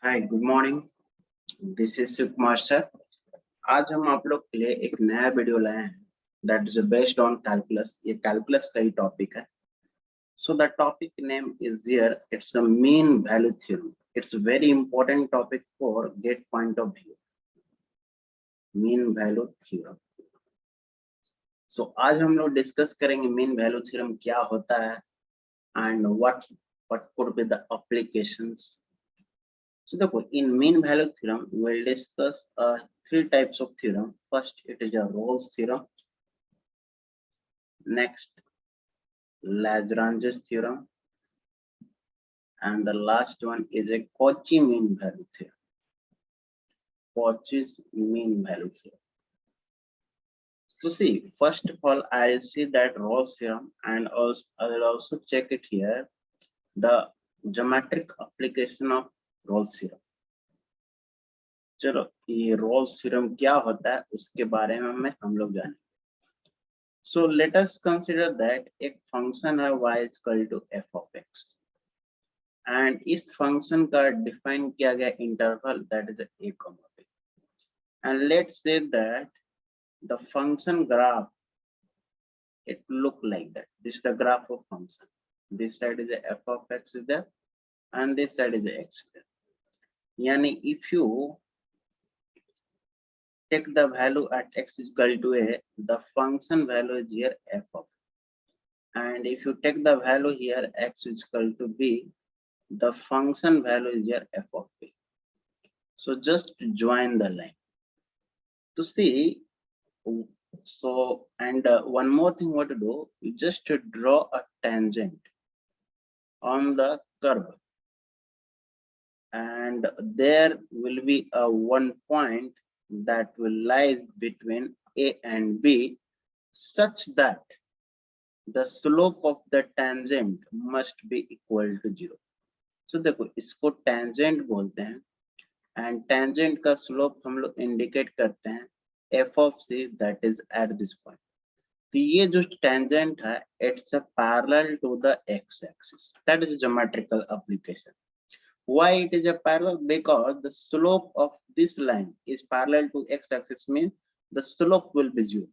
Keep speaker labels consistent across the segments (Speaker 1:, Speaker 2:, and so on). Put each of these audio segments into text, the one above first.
Speaker 1: Hi good morning. This is Shiv master. आज हम आप लोग के लिए एक नया वीडियो लाए हैं that is based on calculus. ये कैलकुलस का ही टॉपिक है। So the topic name is here, it's a mean value theorem. It's very important topic for GATE point of view, mean value theorem. So आज हम लोग discuss करेंगे mean value theorem क्या होता है and what could be the applications. So therefore, in mean value theorem, we will discuss three types of theorem. First, it is a Rolle's theorem. Next, Lagrange's theorem, and the last one is a Cauchy mean value theorem. Cauchy's mean value theorem. So see, first of all, I'll see that Rolle's theorem, and also I will also check it here, the geometric application of Rolle's theorem. चलो ये Rolle's theorem क्या होता है उसके बारे में हम लोग जानेंगे. So let us consider that एक फंक्शन है y is equal to f of x and इस फंक्शन का डिफाइन किया गया interval that is a comma b and let's say that the function graph it look like that. This is the graph of function. This side is a f of x is there and this side is a x is there. Yani if you take the value at x is equal to a, the function value is here f of, and if you take the value here x is equal to b, the function value is here f of b. So just join the line to see. So and one more thing what to do, you just draw a tangent on the curve, and there will be a one point that will lies between a and b such that the slope of the tangent must be equal to 0. So देखो इसको tangent बोलते हैं and tangent का slope हम लोग indicate करते हैं f of c that is at this point. तो ये जो tangent है it's a parallel to the x axis. That is a geometrical application. Why it is a parallel? Because the slope of this line is parallel to x axis, means the slope will be 0.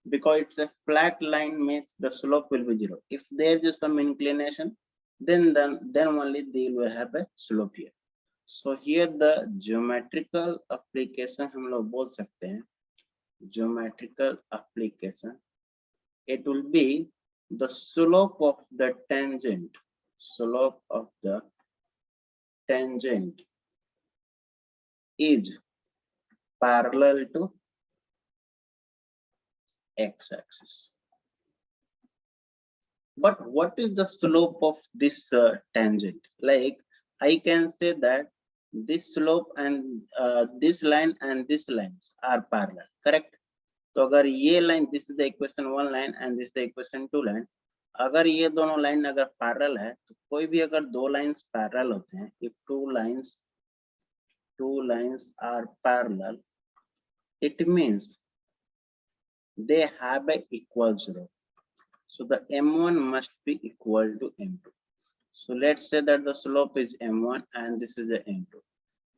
Speaker 1: Because it's a flat line means the slope will be 0. If there is some inclination, then only they will have a slope here. So here the geometrical application हम लोग बोल सकते हैं, geometrical application, it will be the slope of the tangent, slope of the tangent is parallel to x-axis. But what is the slope of this tangent? Like I can say that this slope and this line and this lines are parallel, correct? तो अगर ये line, this is the equation 1 line and this is the equation 2 line, अगर ये दोनों line अगर parallel है तो कोई भी अगर दो लाइंस पैरेलल होते हैं, if two lines are parallel, it means they have a equal 0. So the m1 must be equal to m2. So let's say that the slope is m1 and this is a m2.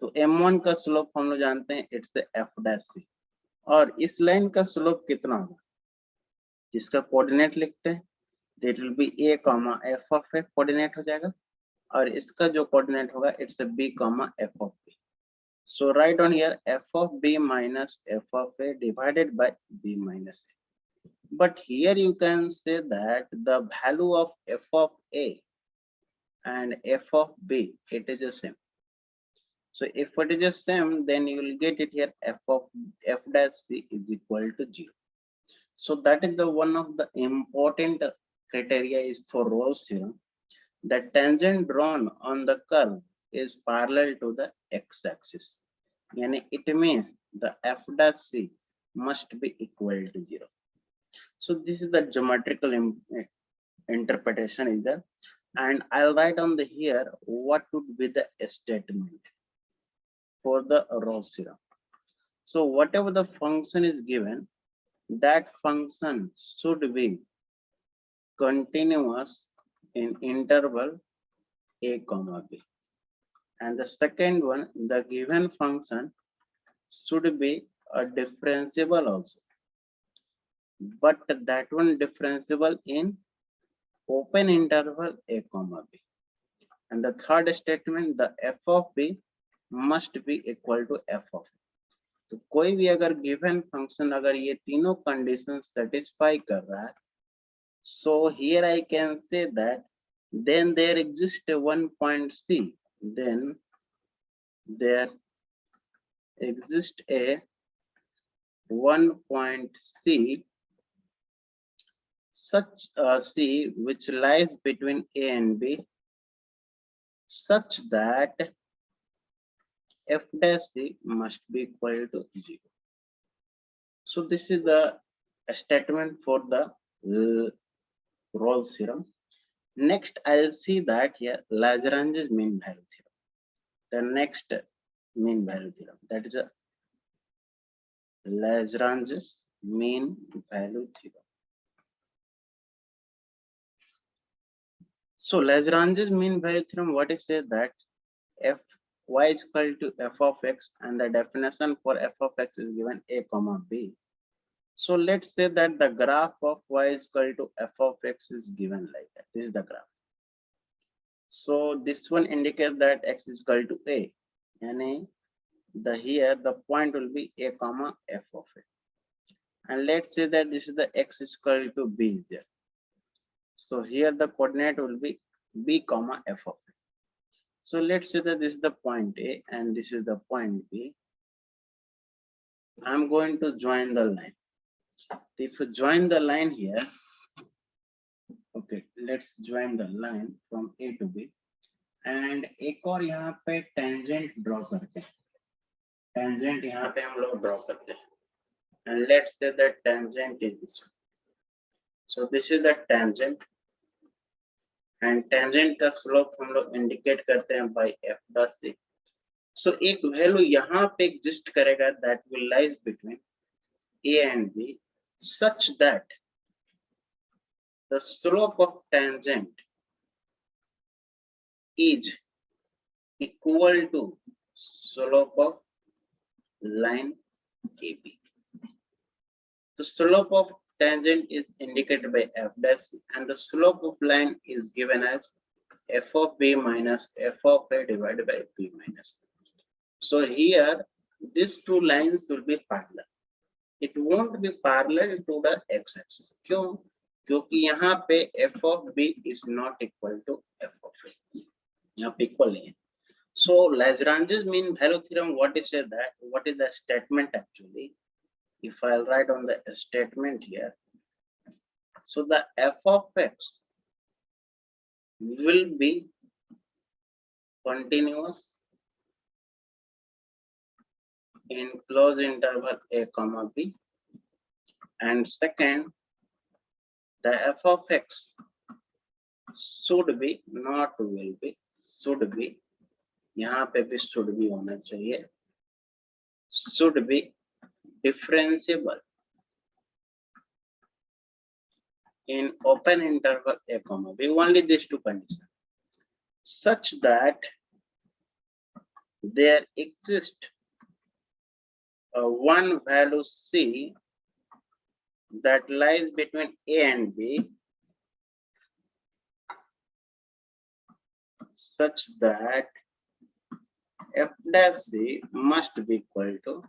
Speaker 1: तो m1 का slope हम लोग जानते हैं it's a f dash c, और इस line का slope कितना होगा जिसका कोऑर्डिनेट लिखते हैं that will be a comma f of a coordinate हो जाएगा, और इसका जो कोऑर्डिनेट होगा it's a b comma f of b. So write on here f of b minus f of a divided by b minus a. But here you can say that the value of f of a and f of b, it is the same. So if it is the same, then you will get it here f of f dash c is equal to 0. So that is the one of the important criteria is for Rolle's theorem. The tangent drawn on the curve is parallel to the x-axis. Yani it means the f dash c must be equal to 0. So this is the geometrical interpretation is there, and I'll write on the here what would be the statement for the Rolle's theorem. So whatever the function is given, that function should be continuous in interval a comma b, And the second one, the given function should be a differentiable also, but that one differentiable in open interval a comma b. And the third statement, the f of b must be equal to f of a. तो कोई भी अगर given function अगर ये तीनों condition satisfy कर रहा है, so here I can say that then there exists a one point c, then there exists a one point c, such c which lies between a and b, such that f dash c must be equal to 0. So this is the statement for the Rolle's theorem. Next, I'll see that here Lagrange's mean value theorem. The next mean value theorem, that is a Lagrange's mean value theorem. So Lagrange's mean value theorem, what it says that f y is equal to f of x, and the definition for f of x is given a comma b. So let's say that the graph of y is equal to f of x is given like that. This is the graph. So this one indicates that x is equal to a, and here the point will be a comma f of a. And let's say that this is the x is equal to b there. So here the coordinate will be b comma f of a. So let's say that this is the point a and this is the point b. I'm going to join the line. If you join the line here, okay, let's join the line from a to b, and एक और यहाँ पे tangent draw करते हैं. Tangent यहाँ पे हम लोग draw करते हैं, and let's say that tangent is this one. So this is the tangent, and tangent का slope हम लोग indicate करते हैं by f dash c. So एक value यहाँ पे exist करेगा that will lies between a and b, such that the slope of tangent is equal to slope of line AB. The slope of tangent is indicated by f dash, and the slope of line is given as f of b minus f of a divided by b minus. So here these two lines will be parallel. It won't be parallel to the x-axis. क्यों? क्योंकि यहाँ पे f of b is not equal to f of a. यहाँ पे equal नहीं है. So Lagrange's mean value theorem, what is that? What is the statement actually? If I'll write on the statement here, so the f of x will be continuous in closed interval a comma b, and second, the f of x should be, not will be, should be, यहाँ पे भी should be होना चाहिए, should be differentiable in open interval a comma b, only these two conditions, such that there exists one value c that lies between a and b, such that f dash c must be equal to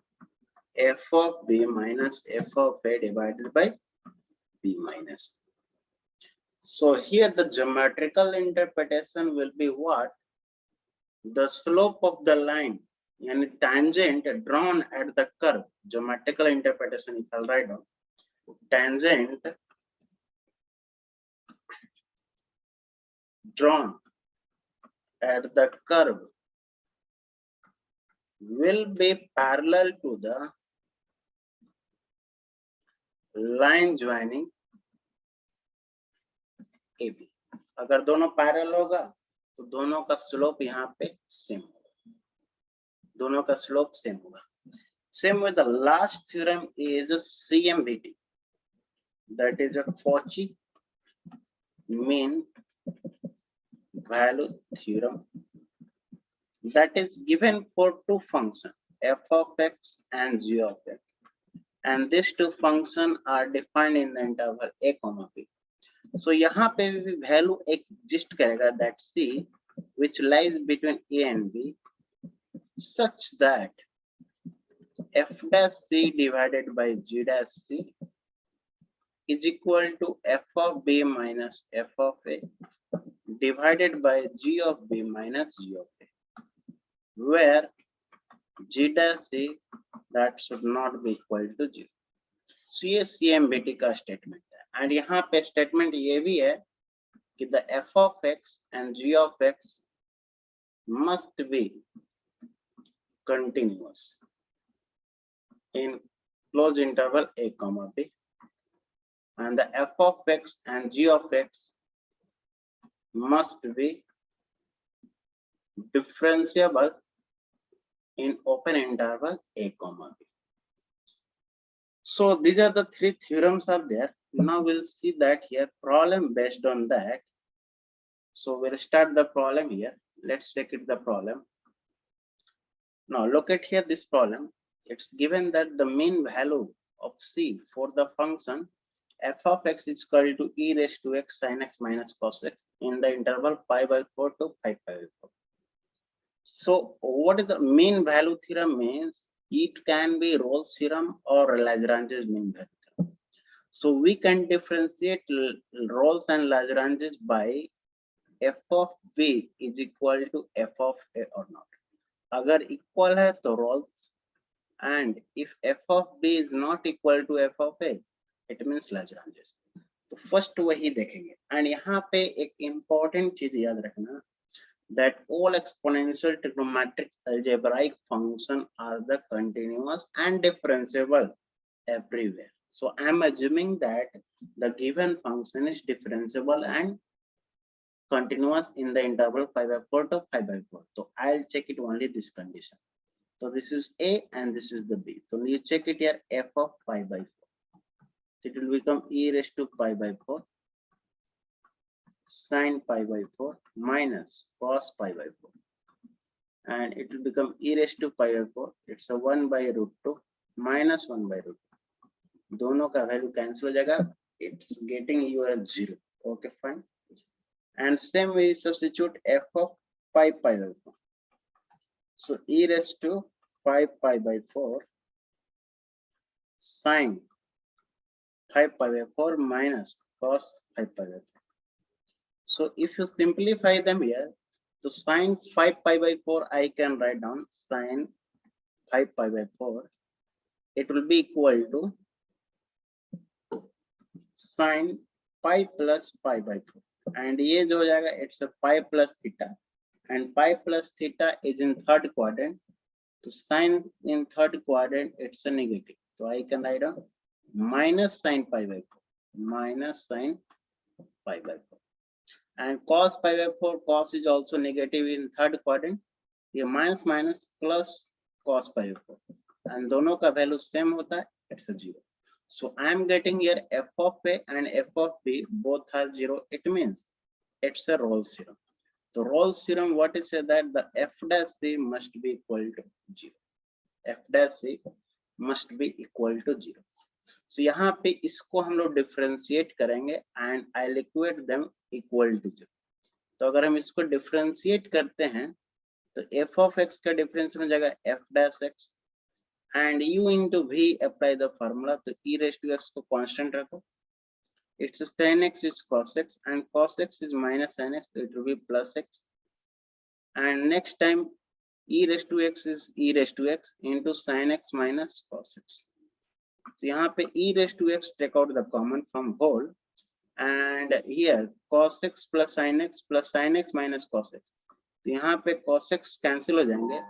Speaker 1: f of b minus f of a divided by b minus. So here the geometrical interpretation will be what? The slope of the line and tangent drawn at the curve. Geometrical interpretation, if I'll write down, tangent drawn at the curve will be parallel to the line joining AB. अगर दोनों parallel होगा तो दोनों का slope यहाँ पे same होगा, दोनों का स्लोप सेम होगा. Same with the last theorem is CMVT, that is a Cauchy mean value theorem. that is given for two functions, f of x and g of x. And these two functions are defined in the interval a comma b. So यहाँ पे भी value exist करेगा that c which lies between a and b such that f dash c divided by g dash c is equal to f of b minus f of a divided by g of b minus g of a, where g dash c that should not be equal to 0. So ये CMBT का statement है and यहाँ पे statement ये भी है कि the f of x and g of x must be continuous in closed interval a comma b, and the f of x and g of x must be differentiable in open interval a comma b. So these are the three theorems are there. Now we'll see that here problem based on that. So we'll start the problem here. Let's check it the problem. Now look at here this problem. It's given that the mean value of c for the function f of x is equal to e raised to x sin x minus cos x in the interval pi by 4 to pi by 4. So what is the mean value theorem means? It can be Rolle's theorem or Lagrange's mean value theorem. So we can differentiate Rolle's and Lagrange's by f of b is equal to f of a or not. अगर equal है तो Rolle's, and if f of b is not equal to f of a, it means Lagrange's. तो first वही देखेंगे and यहाँ पे एक important चीज याद रखना that all exponential trigonometric algebraic functions are the continuous and differentiable everywhere. So I am assuming that the given function is differentiable and continuous in the interval pi by 4 to pi by 4. So I'll check it only this condition. So this is a and this is the b. So you check it here f of pi by 4. It will become e raised to pi by 4 sin pi by 4 minus cos pi by 4, and it will become e raised to pi by 4. It's a 1 by root 2 minus 1 by root 2. दोनों का value cancel हो जाएगा. It's getting you a 0. Okay, fine. And same way substitute f of pi by 4. So e raised to pi by 4 sin pi by 4 minus cos pi by 4. So if you simplify them here, the sin 5 pi by 4 I can write down sin 5 pi by 4. It will be equal to sin pi plus pi by 4. And ये जो हो जाएगा it's a pi plus theta. And pi plus theta is in third quadrant. So sin in third quadrant it's a negative. So I can write down minus sin pi by 4. Minus sin pi by 4. And cos pi by 4, cos is also negative in third quadrant. ये minus minus plus cos pi by 4. And दोनों का value same होता है, it's a 0. So I am getting here f of a and f of b both are 0. It means it's a Rolle's theorem. So Rolle's theorem, what is it that the f dash c must be equal to 0. F dash c must be equal to 0. So यहाँ पे इसको हम लोग differentiate करेंगे and I'll equate them equal to 0. तो अगर हम इसको डिफरेंशिएट करते हैं तो f of x का डिफरेंस हो जाएगा f dash x and u into v apply the formula. तो e raised to x को कांस्टेंट रखो. It's sin x is cos x and cos x is minus sin x, so it will be plus x. And next time e raised to x is e raised to x into sin x minus cos x. So यहाँ पे e raised to x take out the common from whole, and here cos x plus sin x minus cos x. तो यहाँ पे cos x cancel हो जाएंगे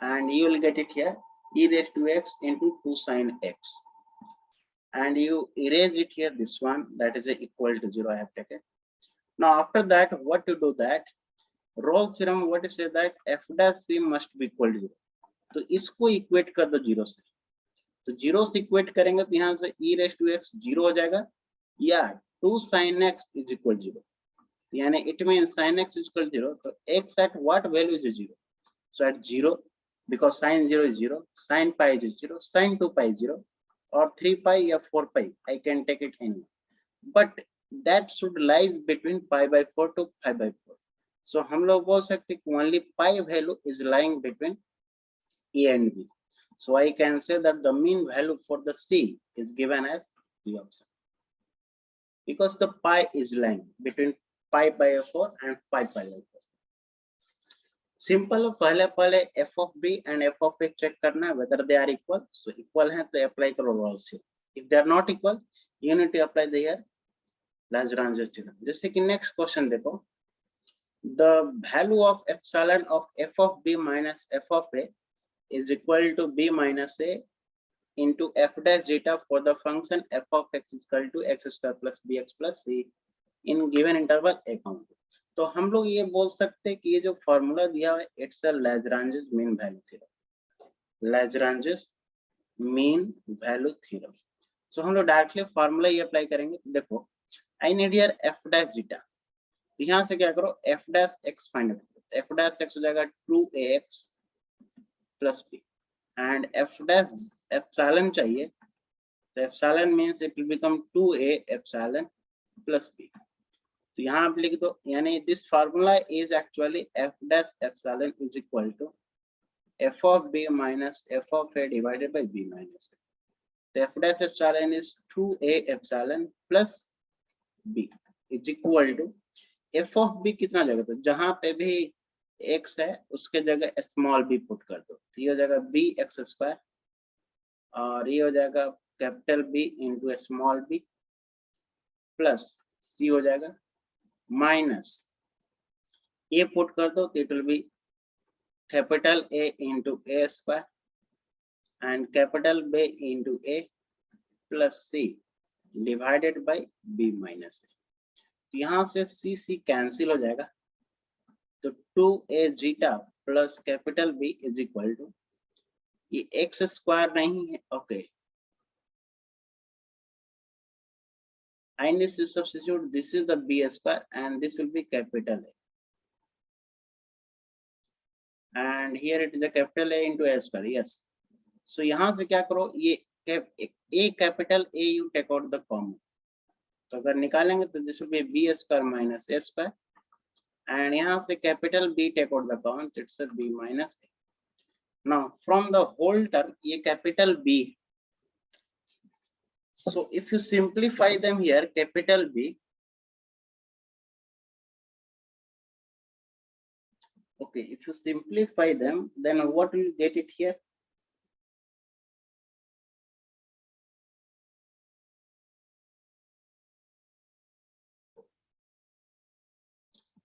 Speaker 1: and you will get it here e raised to x into 2 sin x, and you erase it here this one, that is equal to 0 I have taken. Now after that what to do that Rolle's theorem what is that f dash c must be equal to 0. तो इसको equate कर दो 0 से. तो 0 से equate करेंगे तो यहाँ से e raised to x 0 हो जाएगा या 2 sin x is equal to 0. यानी it means sin x is equal to 0. तो x at what value is 0? So at 0, because sine 0 is 0, sine pi is 0, sine 2 pi is 0, or 3 pi or 4 pi, I can take it any. But that should lies between pi by 4 to pi by 4. So हम लोग बोल सकते कि only pi value is lying between A and B. So I can say that the mean value for the C is given as the option, because the pi is lying between pi by 4 and pi by 4. Simple पहले पहले f of b and f of a check करना है whether they are equal. So equal है तो apply करो Rolle's theorem. If they are not equal, you need to apply the here Lagrange's theorem. जैसे कि next question देखो, the value of epsilon of f of b minus f of a is equal to b minus a into f dash zeta for the function f of x is equal to x square plus bx plus c in given interval a count. तो हम लोग ये बोल सकते हैं कि ये जो फॉर्मूला दिया हुआ है it's a Lagrange's mean value theorem, Lagrange's mean value theorem. So हम लोग डायरेक्टली फॉर्मूला ये अप्लाई करेंगे. देखो I need here f dash zeta, तो यहां से क्या करो f dash x find out करो. f डैश x हो जाएगा 2ax plus b and f dash epsilon चाहिए, तो epsilon means it will become 2a epsilon plus b. तो यहाँ आप लिख दो, यानी this formula is actually f dash epsilon is equal to f of b minus f of a divided by b minus a. तो f dash epsilon is 2a epsilon plus b is equal to f of b कितना जगह, तो जहां पे भी x है उसके जगह स्मॉल b पुट कर दो, तो ये हो जाएगा b x स्क्वायर और ये हो जाएगा capital B into small b plus c हो जाएगा माइनस ए पुट कर दो, तो it will B capital A into a square and capital B into a plus c divided by b minus a. तो यहाँ से c कैंसिल हो जाएगा, तो 2a zeta plus capital B is equal to, ये x स्क्वायर नहीं है, okay, I need to substitute, this is the b square and this will be capital A, and here it is a capital A into a square. Yes, so यहाँ से क्या करो, ये a capital A you take out the common, तो अगर निकालेंगे तो this will be b square minus a square and यहाँ से capital B take out the common, it's a b minus a. Now from the whole term ये capital B, so if you simplify them here, capital B, okay, if you simplify them, then what will you get it here?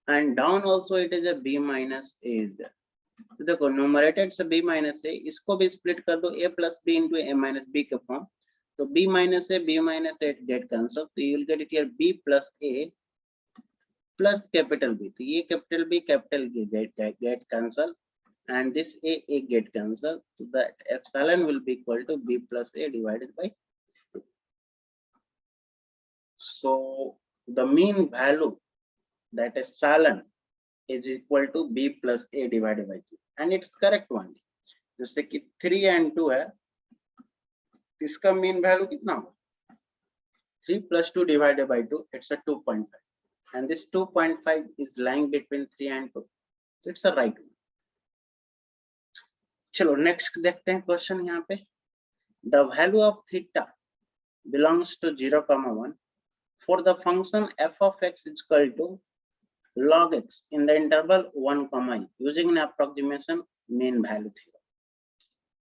Speaker 1: And down also it is a b minus a is there. तो देखो numerator it's a b minus a, इसको भी split कर दो a plus b into a minus b के form, तो b minus a it get cancelled, so you will get it here b plus a plus capital B. तो ये capital B get cancelled and this a get cancelled, so that epsilon will be equal to b plus a divided by 2. So the mean value, that epsilon is equal to b plus a divided by 2 and it's correct one. जैसे कि 3 and 2 है, इसका mean value कितना होगा, 3 plus 2 divided by 2, it's a 2.5 and this 2.5 is lying between 3 and 2, so it's a right one. चलो next देखते हैं question यहाँ पे. The value of theta belongs to 0,1 for the function f of x is equal to log x in the interval 1, using an approximation mean value theorem.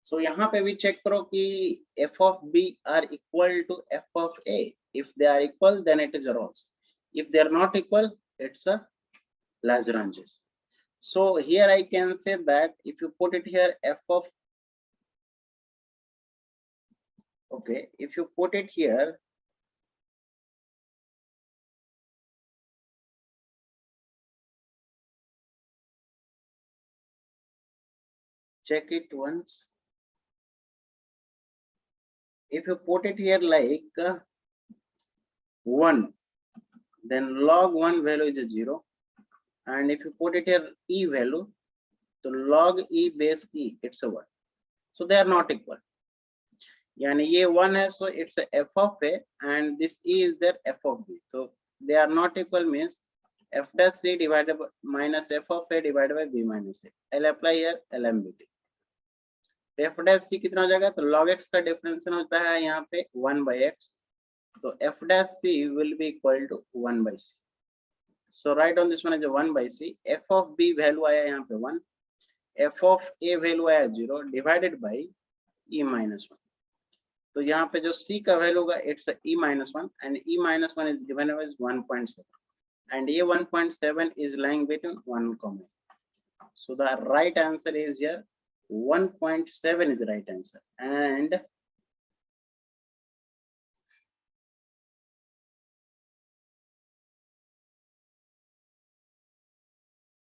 Speaker 1: So यहाँ पे भी check करो कि f of b are equal to f of a. If they are equal, then it is a Rolle's. If they are not equal, it's a Lagrange's. So here I can say that if you put it here f of, okay, if you put it here, check it once. If you put it here like 1, then log 1 value is a 0, and if you put it here e value, तो log e base e it's a 1, so they are not equal. यानी ये 1 है, so it's a f of a and this e is their f of b, so they are not equal means f dash c divided by minus f of a divided by b minus a. I'll apply here LMBT. f dash c कितना हो जाएगा, तो log x का differential होता है यहाँ पे 1 by x, तो f dash c will be equal to 1 by c. So write on this one as a 1 by c. f of b value आया यहाँ पे 1, f of a वैल्यू आया 0 डिवाइडेड बाई e minus 1. तो यहाँ पे जो c का value होगा it's e minus 1 and e minus 1 is given as 1.7 and ये 1.7 is lying between 1 comma. So the right answer is here 1.7 is the right answer, and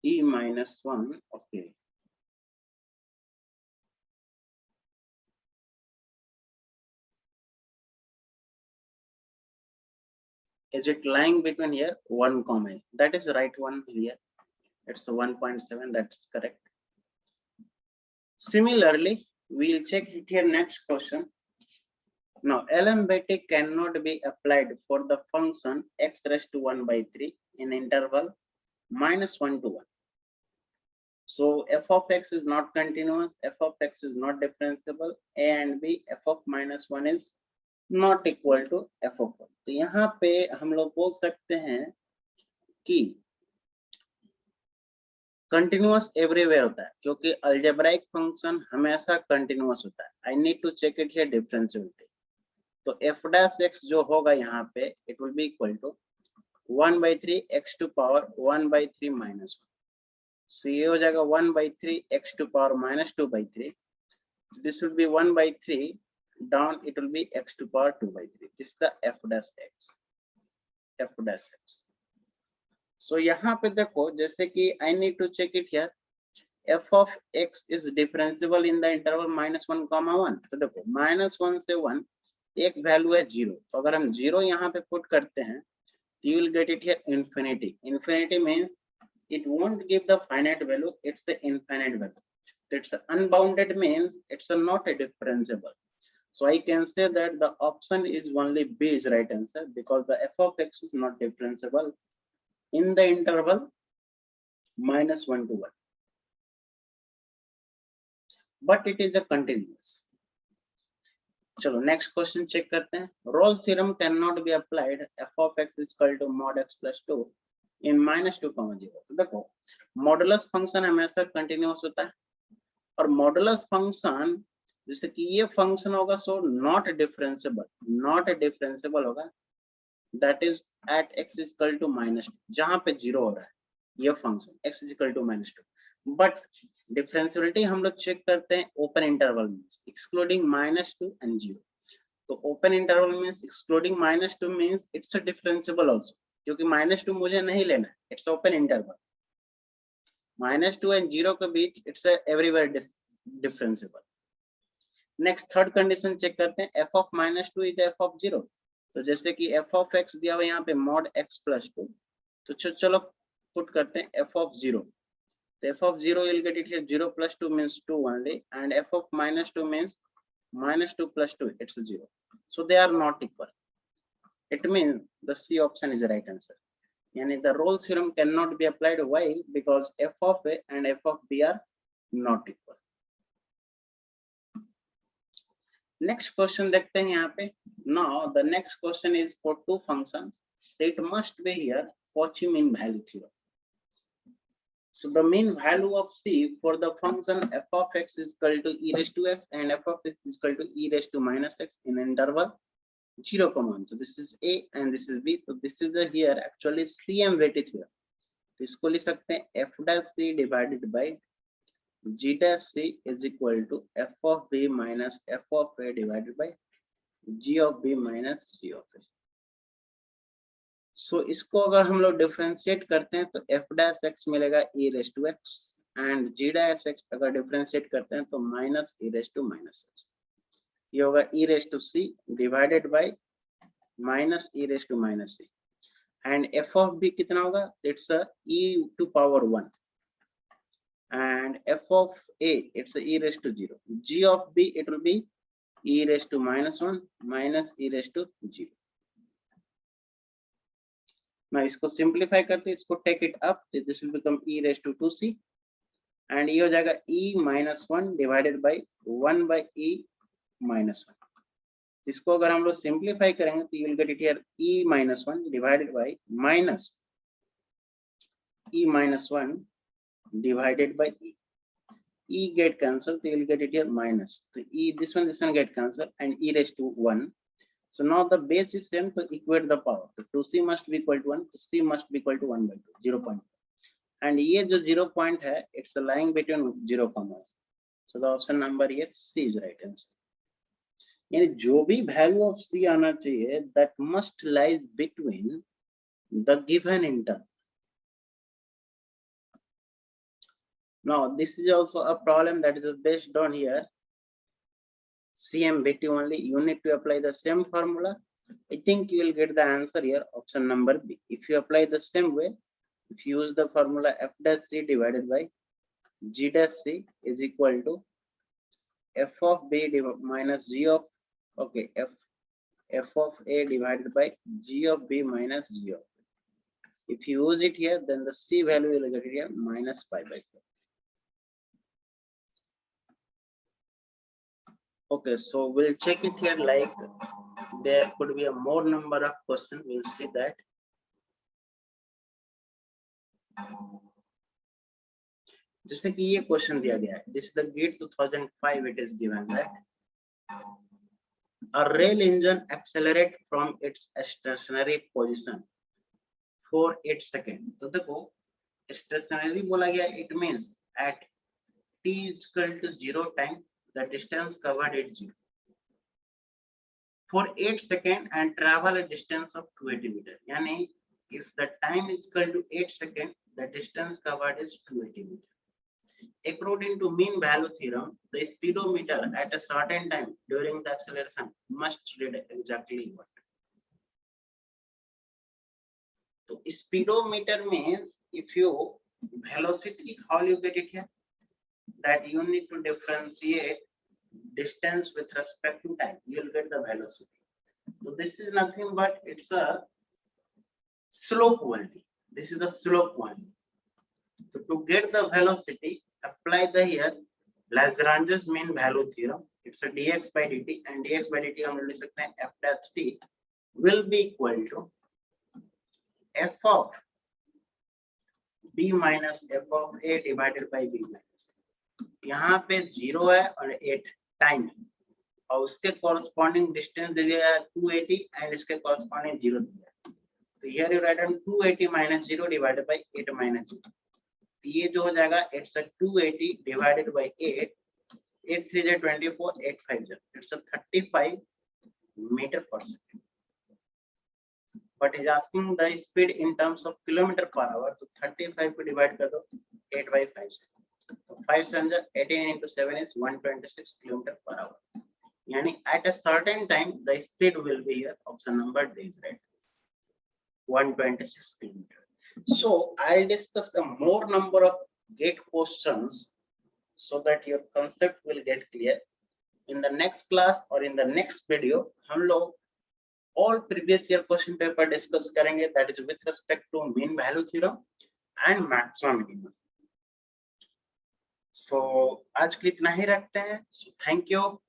Speaker 1: e minus 1, okay. Is it lying between here 1 comma? That is the right one here. It's a 1.7. That's correct. Similarly, we'll check it here. Next question. Now, LMBT cannot be applied for the function x raised to 1 by 3 in interval minus 1 to 1. So f of x is not continuous, f of x is not differentiable, a and b, f of minus 1 is not equal to f of 1. तो यहाँ पे हम लोग बोल सकते हैं कि continuous everywhere होता है, क्योंकि अलजेब्राइक फंक्शन हमेशा कंटिन्यूअस होता है. I need to check it here differentiability. तो f डैश x जो होगा यहाँ पे it will be equal to 1 by 3 x to power 1 by 3 minus 1. So ये हो जाएगा 1 by 3 x to power minus 2 by 3. This will be 1 by 3 down, it will be x to power 2 by 3. This is the f dash x. f dash x. So यहाँ पे देखो जैसे कि I need to check it here. f of x is differentiable in the interval minus 1 comma 1. तो देखो minus 1 से 1 एक value है 0. तो अगर हम 0 यहाँ पे पुट करते हैं you will get it here infinity. Infinity means it won't give the finite value, it's the infinite value. It's unbounded means it's not a differentiable. So I can say that the option is only B is right answer, because the f of x is not differentiable in the interval minus 1 to 1. But it is a continuous. चलो next question check करते हैं. Rolle's theorem can not be applied f of x is equal to mod x plus 2 in minus 2 comma 0. तो देखो modulus function हमेशा continuous होता है, और modulus function जैसे कि ये फंक्शन होगा सो नॉट डिफरेंशिएबल होगा, that is at x is equal to minus 2, जहां पे 0 हो रहा है ये function x is equal to minus 2. But differentiability हम लोग चेक करते हैं ओपन इंटरवल में एक्सक्लूडिंग minus 2 and 0. तो ओपन इंटरवल में excluding minus 2 means it's a differentiable also, क्योंकि minus 2 मुझे नहीं लेना है, it's open interval. minus 2 and 0 के बीच it's everywhere differentiable. Next third condition check करते हैं. f of minus 2 is f of 0. तो जैसे कि f of x दिया हुआ यहाँ पे mod x plus 2, तो चलो पुट करते हैं f of 0. The f of 0 you'll get it here 0 plus 2 means 2 only, and f of minus 2 means minus 2 plus 2, it's 0. So they are not equal. It means the C option is the right answer. Yani the Rolle's theorem cannot be applied. Why? Because f of A and f of B are not equal. Next question देखते हैं यहाँ पे. Now the next question is for two functions. It must be here Cauchy mean value theorem. So the mean value of C for the function f of x is equal to e raised to x and f of x is equal to e raised to minus x in interval 0, 1. So this is A and this is B. So this is the here actually CM weighted theorem. तो इसको लिख सकते हैं f dash C divided by g dash C is equal to f of B minus f of A divided by g of B minus g of A. So इसको अगर हम लोग differentiate करते हैं तो f dash x मिलेगा e raised to x and g dash x अगर differentiate करते हैं तो minus e raised to minus x. ये होगा e raised to c divided by minus e raised to minus c. And f of b कितना होगा? It's a e to power 1. and f of a, it's a e raised to 0. G of b, it will be e raised to -1 minus e raised to 0. Now इसको simplify करते, इसको take it up, this will become e raised to 2c, and ये हो जाएगा e -1 divided by 1 by e -1. इसको अगर हम लोग सिंप्लीफाई करेंगे तो you will get it here e -1 divided by minus e -1 divided by e. E get cancelled, so you will get it here minus. So e, this one get cancelled, and e raised to 1. So now the base is same, to equate the power. So 2c must be equal to 1, so c must be equal to 1 by 2, 0 point. And ये जो 0 point है, it's lying between 0, 1. So the option number here C is right answer. यानी जो भी value of C आना चाहिए, that must lies between the given interval. Now this is also a problem that is based on here CMBT only. You need to apply the same formula. I think you will get the answer here, option number B. If you apply the same way, if you use the formula f dash c divided by g dash c is equal to f of b minus g of, okay, f of a divided by g of b minus g of b. If you use it here, then the c value will get here minus pi by 4. Okay, so we'll check it here, like there could be a more number of questions. We'll see that. जैसे कि ये question दिया गया है, this is the GATE 2005. It is given that a rail engine accelerate from its stationary position for 8 seconds. तो देखो stationary बोला गया, it means at t is equal to 0 time the distance covered is 0 for 8 seconds and travel a distance of 280 meters. यानी if the time is equal to 8 seconds, the distance covered is 280 meters. According to mean value theorem, the speedometer at a certain time during the acceleration must read exactly what? So speedometer means if you velocity, how you get it here? That you need to differentiate distance with respect to time. You will get the velocity. So this is nothing but it's a slope only. This is the slope only. So to get the velocity, apply the here Lagrange's mean value theorem. It's a dx by dt, and dx by dt हम लिख सकते हैं f dash t will be equal to f of b minus f of a divided by b minus a. यहाँ पे 0 है और 8 time है, और उसके corresponding distance दे दिया है 280 and इसके corresponding 0 दिया है. तो here you write down 280 minus 0 divided by 8 minus 0. ये जो हो जाएगा it's a 280 divided by 8, 8 3 is 24, 8 5 is it's a 35 meter per second. But is asking the speed in terms of kilometer per hour. तो 35 को divide कर दो 8 by 5 से. तो 5 से 18 into 7 is 126 kilometer per hour. यानी at a certain time the speed will be here, option number D is right, 126 kilometer. So I'll discuss the more number of GATE questions so that your concept will get clear. In the next class or in the next video, हम लोग all previous year question paper discuss करेंगे, that is with respect to mean value theorem and maximum minimum. So आज के लिए इतना ही रखते हैं. So thank you.